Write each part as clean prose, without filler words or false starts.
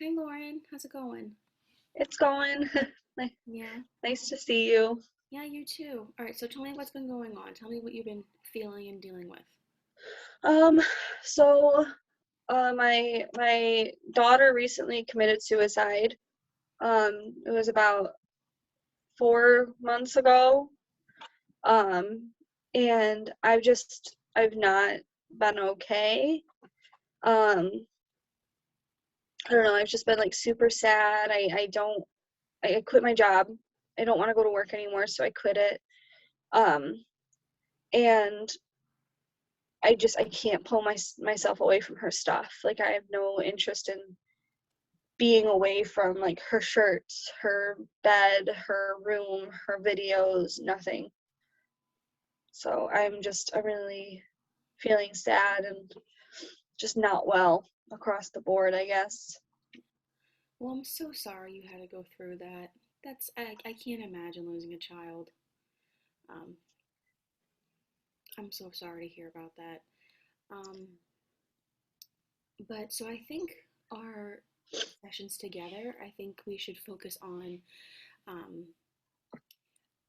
Hi Lauren, how's it going? It's going. Ni- Yeah, Nice to see you. yeah, you too. All right, so tell me what's been going on. Tell me what you've been feeling and dealing with. Um, so my daughter recently committed suicide. It was about 4 months ago. Um, and I've not been okay. Um, I don't know, I've just been like super sad. I quit my job. I don't want to go to work anymore, so I quit it. Um, and I can't pull myself away from her stuff. Like I have no interest in being away from like her shirts, her bed, her room, her videos, nothing. So I'm really feeling sad and just not well across the board, I guess. Well, I'm so sorry you had to go through that. I can't imagine losing a child. Um, I'm so sorry to hear about that. Um, but so I think our sessions together, I think we should focus on, um,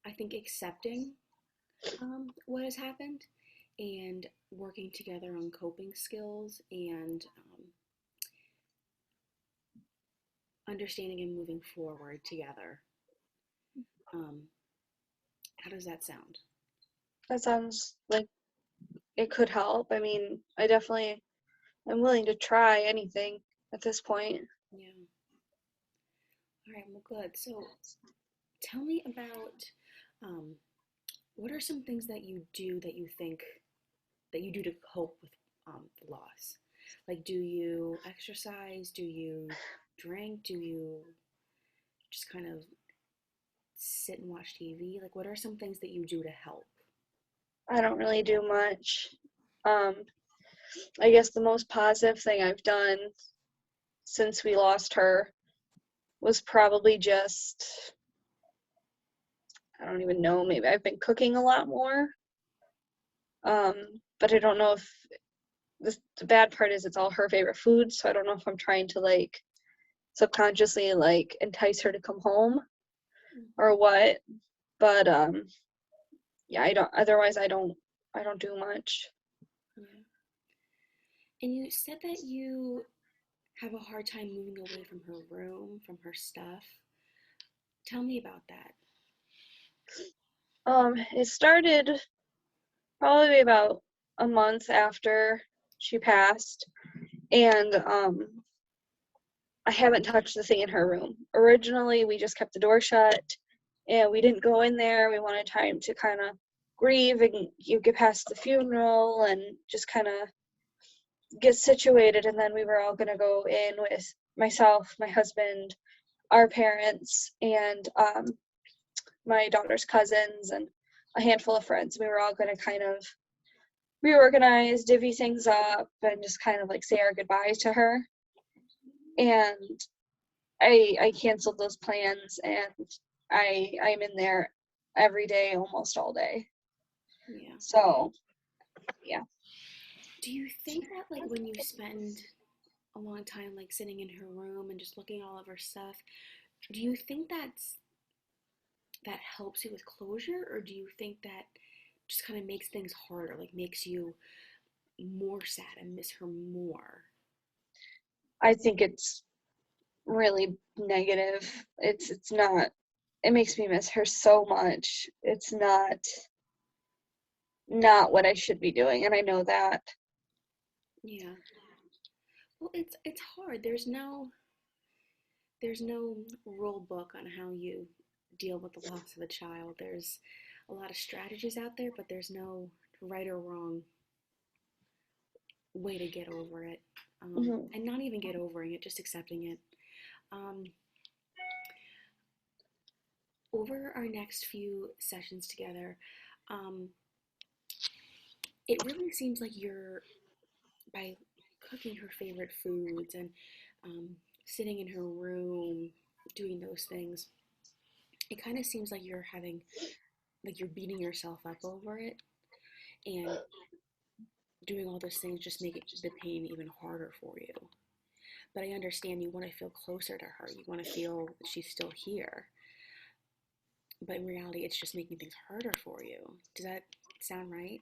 I think accepting what has happened and working together on coping skills and understanding and moving forward together. Um, how does that sound? That sounds like it could help. I mean, I'm willing to try anything at this point. Yeah. All right. Well, good. So tell me about um, what are some things that you do that you think that you do to cope with the loss? Like, do you exercise? Do you drink? Do you just kind of sit and watch TV? Like, what are some things that you do to help? I don't really do much. Um, I guess the most positive thing I've done since we lost her was probably just, I don't even know, maybe I've been cooking a lot more. But I don't know if the bad part is it's all her favorite food, so I don't know if I'm trying to like subconsciously like entice her to come home or what. But yeah, I don't do much. Yeah. And you said that you have a hard time moving away from her room, from her stuff. Tell me about that. It started probably about a month after she passed, and I haven't touched the thing in her room. Originally, we just kept the door shut and we didn't go in there. We wanted time to kind of grieve and you get past the funeral and just kind of get situated. And then we were all going to go in with myself, my husband, our parents, and my daughter's cousins, and a handful of friends. We were all going to kind of reorganize, divvy things up, and just kind of like say our goodbyes to her. And I canceled those plans and I'm in there every day, almost all day. Yeah. So yeah. Do you think that like when you spend a long time like sitting in her room and just looking at all of her stuff, do you think that helps you with closure, or do you think that just kind of makes things harder, like makes you more sad and miss her more? I think it's really negative. It's not, it makes me miss her so much. It's not what I should be doing and I know that. Yeah. Well, it's hard. There's no rule book on how you deal with the loss of a child. There's a lot of strategies out there, but there's no right or wrong way to get over it. Hmm. And not even get over it, just accepting it. Um, Over our next few sessions together, um, it really seems like you're, by cooking her favorite foods and um, sitting in her room, doing those things, it kind of seems like like you're beating yourself up over it. And doing all those things just make the pain even harder for you. but I understand you want to feel closer to her. You want to feel that she's still here. But in reality, it's just making things harder for you. Does that sound right?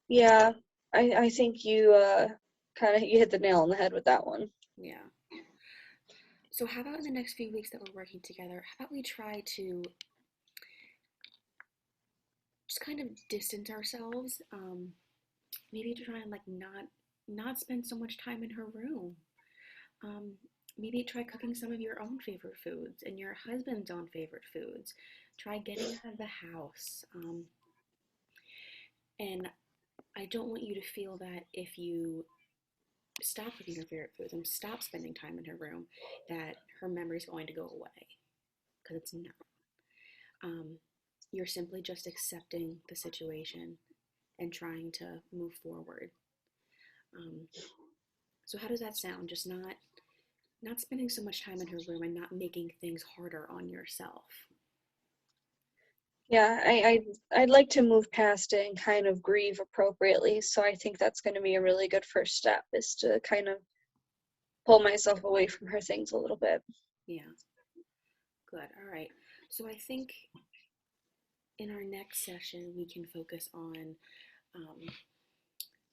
Yeah, I think you kind of you hit the nail on the head with that one. Yeah. So, how about in the next few weeks that we're working together, how about we try to just kind of distance ourselves? Maybe to try and like not spend so much time in her room. Um, Maybe try cooking some of your own favorite foods and your husband's own favorite foods. Try getting out of the house. And I don't want you to feel that if you stop cooking her favorite foods and stop spending time in her room, that her memory is going to go away, because it's not. Um, you're simply just accepting the situation and trying to move forward. Um, so how does that sound? Just not spending so much time in her room and not making things harder on yourself. Yeah, I'd like to move past it and kind of grieve appropriately. So I think that's going to be a really good first step is to kind of pull myself away from her things a little bit. Yeah, good. All right. So I think in our next session we can focus on um,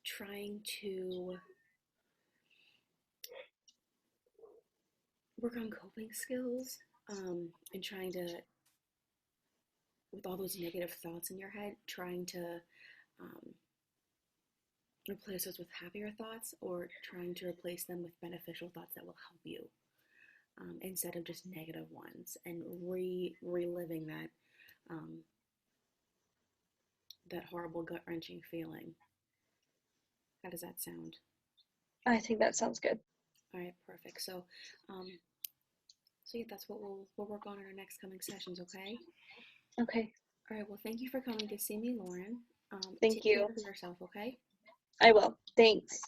trying to work on coping skills, and trying to, with all those negative thoughts in your head, trying to um, replace those with happier thoughts, or trying to replace them with beneficial thoughts that will help you, instead of just negative ones, and reliving um, that horrible gut wrenching feeling. How does that sound? I think that sounds good. All right, perfect. Um, so yeah, that's what we'll work on in our next coming sessions. Okay. Okay. All right. Well, thank you for coming to see me, Lauren. Thank Take care you. of yourself. Okay. I will. Thanks.